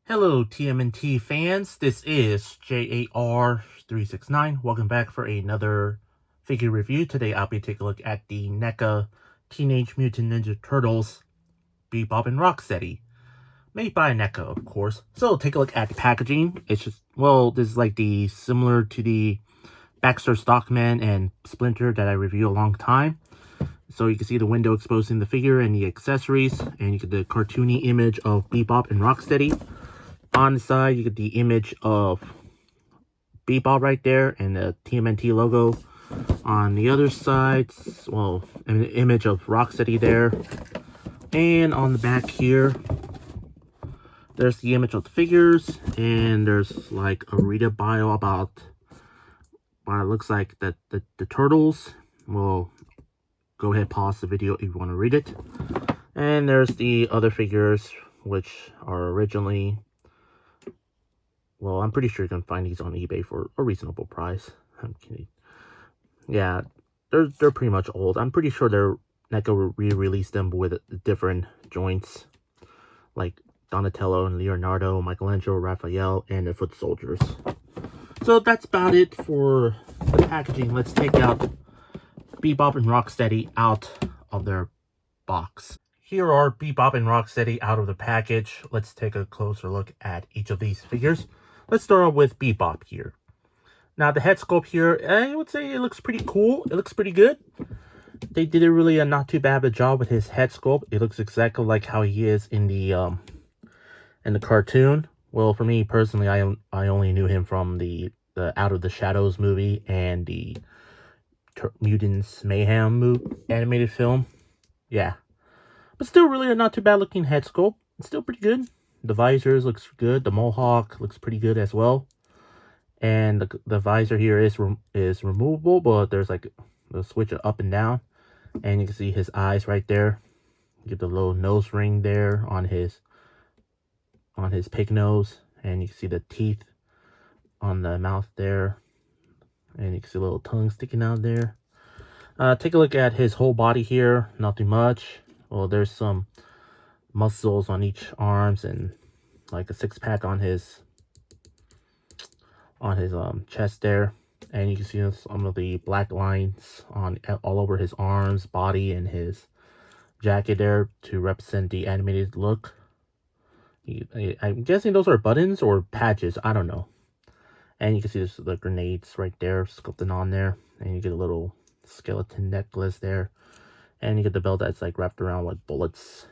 Hello TMNT fans, this is J.A.R. 369. Welcome back for another figure review. Today I'll be taking a look at the NECA Teenage Mutant Ninja Turtles Bebop and Rocksteady. Made by NECA, of course. So take a look at the packaging. It's just, well, this is like the similar to the Baxter Stockman and Splinter that I reviewed a long time. So you can see the window exposing the figure and the accessories, and you get the cartoony image of Bebop and Rocksteady. On the side, you get the image of Bebop right there and the TMNT logo. On the other side, well, an image of Rocksteady there. And on the back here, there's the image of the figures, and there's like a reader bio about what it looks like the turtles. Well, go ahead, pause the video if you want to read it. And there's the other figures, which are originally, well, I'm pretty sure you can find these on eBay for a reasonable price. I'm kidding. Yeah, they're pretty much old. I'm pretty sure NECA re-released them with different joints, like Donatello and Leonardo, Michelangelo, Raphael, and the foot soldiers. So that's about it for the packaging. Let's take out Bebop and Rocksteady out of their box. Here are Bebop and Rocksteady out of the package. Let's take a closer look at each of these figures. Let's start off with Bebop here. Now, the head sculpt here, I would say it looks pretty cool. It looks pretty good. They did a not too bad of a job with his head sculpt. It looks exactly like how he is in the cartoon. Well, for me personally, I only knew him from the Out of the Shadows movie and the Mutants Mayhem animated film. Yeah. But still really a not too bad looking head sculpt. It's still pretty good. The visors looks good. The mohawk looks pretty good as well. And the visor here is removable, but there's like the switch up and down. And you can see his eyes right there. You get the little nose ring there on his pig nose. And you can see the teeth on the mouth there. And you can see a little tongue sticking out there. Take a look at his whole body here. Nothing much. Well, there's some muscles on each arms and like a six-pack on his chest there, and you can see some of the black lines all over his arms, body, and his jacket there to represent the animated look. I'm guessing those are buttons or patches, I don't know. And you can see the grenades right there sculpted on there, and you get a little skeleton necklace there, and you get the belt that's like wrapped around with bullets.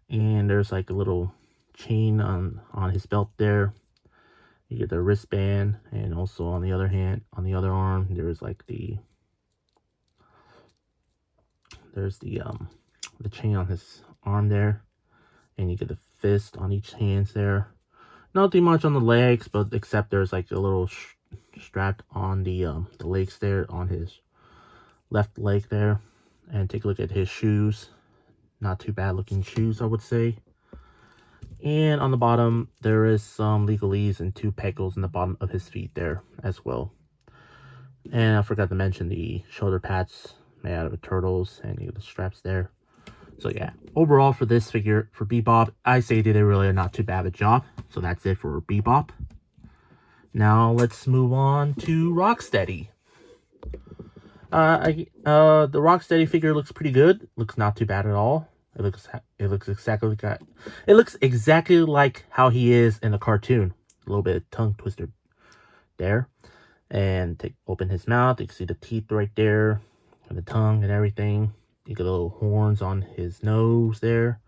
And there's like a little chain on his belt there. You get the wristband, and also on the other arm, there's like the chain on his arm there, and you get the fist on each hand there. Nothing much on the legs, but except there's like a little strap on the legs there on his left leg there. And take a look at his shoes. Not too bad looking shoes, I would say. And on the bottom, there is some legalese and 2 pegals in the bottom of his feet there as well. And I forgot to mention the shoulder pads made out of turtles, and you get the straps there. So yeah, overall for this figure, for Bebop, I say they did really not too bad of a job. So that's it for Bebop. Now let's move on to Rocksteady. The Rocksteady figure looks pretty good. Looks not too bad at all. It looks exactly like how he is in the cartoon. A little bit of tongue twister there. And open his mouth. You can see the teeth right there, and the tongue and everything. You get little horns on his nose there.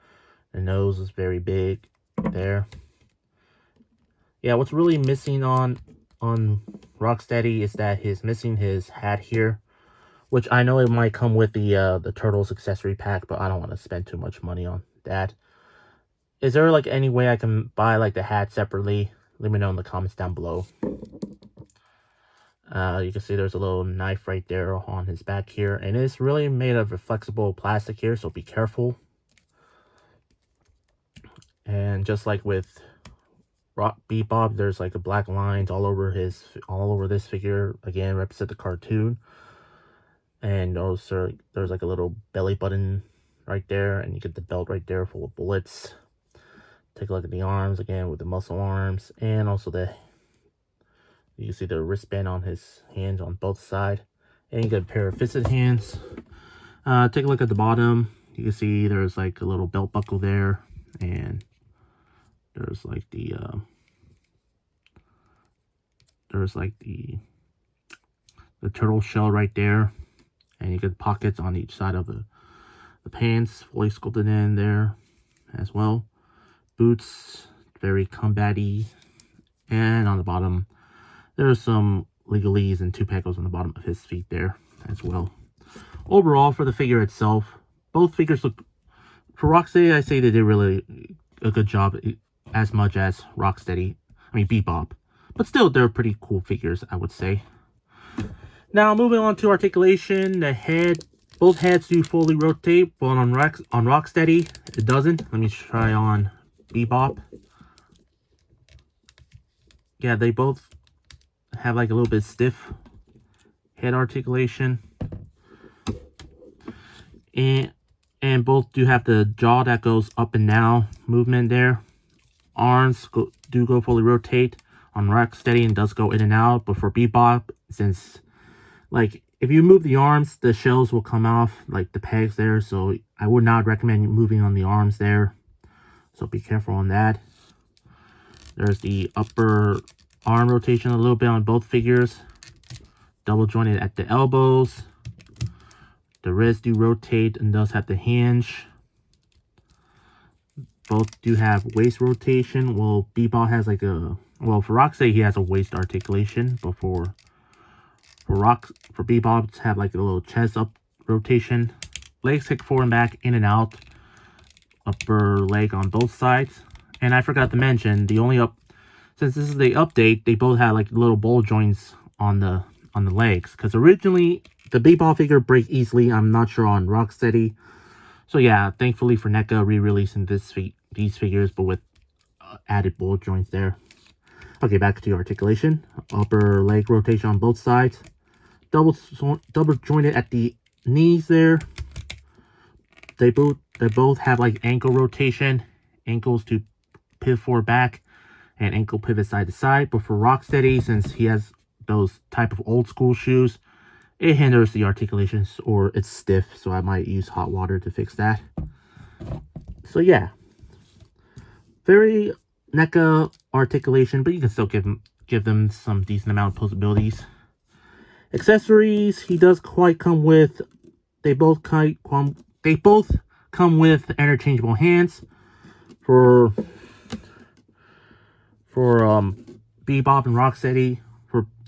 The nose is very big there. Yeah, what's really missing on Rocksteady is that he's missing his hat here, which I know it might come with the Turtles accessory pack, but I don't want to spend too much money on that. Is there like any way I can buy like the hat separately? Let me know in the comments down below. You can see there's a little knife right there on his back here, and it's really made of a flexible plastic here, so be careful. And just like with Bebop, there's like a black lines all over this figure, again represent the cartoon. And also there's like a little belly button right there, and you get the belt right there full of bullets. Take a look at the arms again with the muscle arms, and also you can see the wristband on his hands on both sides, and you get a pair of fisted hands. Take a look at the bottom. You can see there's like a little belt buckle there, and there's like the turtle shell right there, and you get pockets on each side of the pants, fully sculpted in there as well. Boots, very combat-y, and on the bottom there's some legalese and 2 pegos on the bottom of his feet there as well. Overall, for the figure itself, both figures look, for Rocksteady, I say they did really a good job, as much as Bebop. But still, they're pretty cool figures, I would say. Now, moving on to articulation, both heads do fully rotate, but on Rocksteady, it doesn't. Let me try on Bebop. Yeah, they both have like a little bit stiff head articulation. And both do have the jaw that goes up and down movement there. Arms do go fully rotate. On Rocksteady, and does go in and out. But for Bebop, since like if you move the arms, the shells will come off, like the pegs there. So I would not recommend moving on the arms there. So be careful on that. There's the upper arm rotation a little bit on both figures. Double jointed at the elbows. The wrists do rotate and does have the hinge. Both do have waist rotation. Well, Bebop has like for Rocksteady, he has a waist articulation. But for Bebop, it's have like a little chest up rotation. Legs kick forward and back, in and out. Upper leg on both sides. And I forgot to mention, since this is the update, they both have like little ball joints on the legs. Because originally, the Bebop figure break easily. I'm not sure on Rocksteady. So yeah, thankfully for NECA re-releasing these figures, but with added ball joints there. Okay, back to articulation. Upper leg rotation on both sides. Double jointed at the knees there. They both have like ankle rotation. Ankles to pivot forward back, and ankle pivot side to side. But for Rocksteady, since he has those type of old school shoes, it hinders the articulations, or it's stiff, so I might use hot water to fix that. So yeah, very NECA articulation, but you can still give them some decent amount of possibilities. Accessories, he does quite come with. They both come with interchangeable hands. For Bebop and Rocksteady,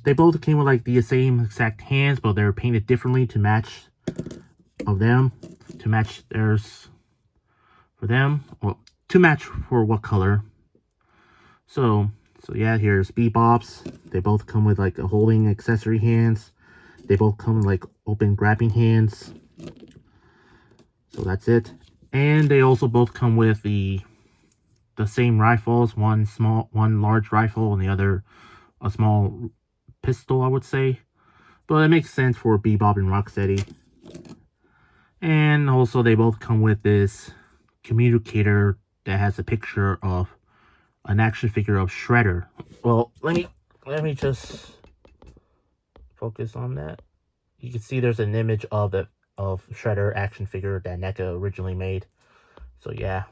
they both came with like the same exact hands, but they're painted differently to match theirs for them, or to match for what color. So yeah, here's Bebop's. They both come with like a holding accessory hands. They both come with like open grabbing hands. So that's it. And they also both come with the same rifles. One large rifle, and the other a small pistol, I would say. But it makes sense for Bebop and Rocksteady. And also they both come with this communicator that has a picture of an action figure of Shredder. Well, let me just focus on that. You can see there's an image of Shredder action figure that NECA originally made. So yeah.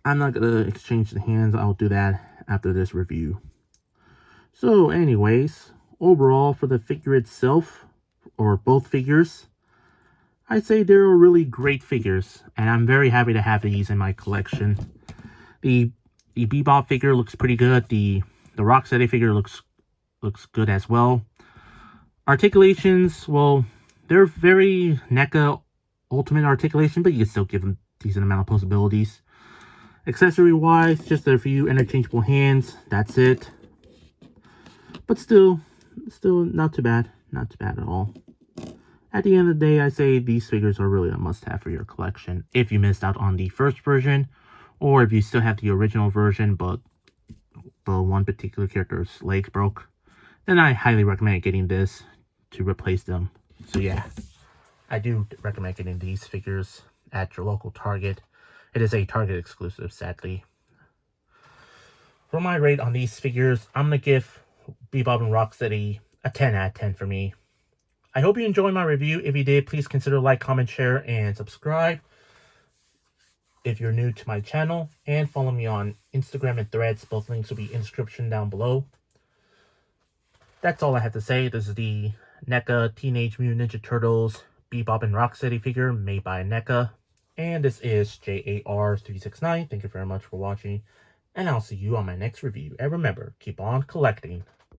I'm not gonna exchange the hands. I'll do that after this review. So anyways, overall for the figure itself, or both figures, I'd say they're really great figures, and I'm very happy to have these in my collection. The Bebop figure looks pretty good. The Rocksteady figure looks good as well. Articulations, well, they're very NECA Ultimate articulation, but you can still give them a decent amount of possibilities. Accessory wise, just a few interchangeable hands. That's it. But still not too bad. Not too bad at all. At the end of the day, I say these figures are really a must-have for your collection. If you missed out on the first version, or if you still have the original version, but one particular character's legs broke, then I highly recommend getting this to replace them. So yeah, I do recommend getting these figures at your local Target. It is a Target exclusive, sadly. For my rate on these figures, I'm going to give Bebop and Rocksteady a 10 out of 10 for me. I hope you enjoyed my review. If you did, please consider like, comment, share, and subscribe if you're new to my channel. And follow me on Instagram and Threads. Both links will be in the description down below. That's all I have to say. This is the NECA Teenage Mutant Ninja Turtles Bebop and Rocksteady figure made by NECA. And this is J.A.R. 369. Thank you very much for watching. And I'll see you on my next review. And remember, keep on collecting.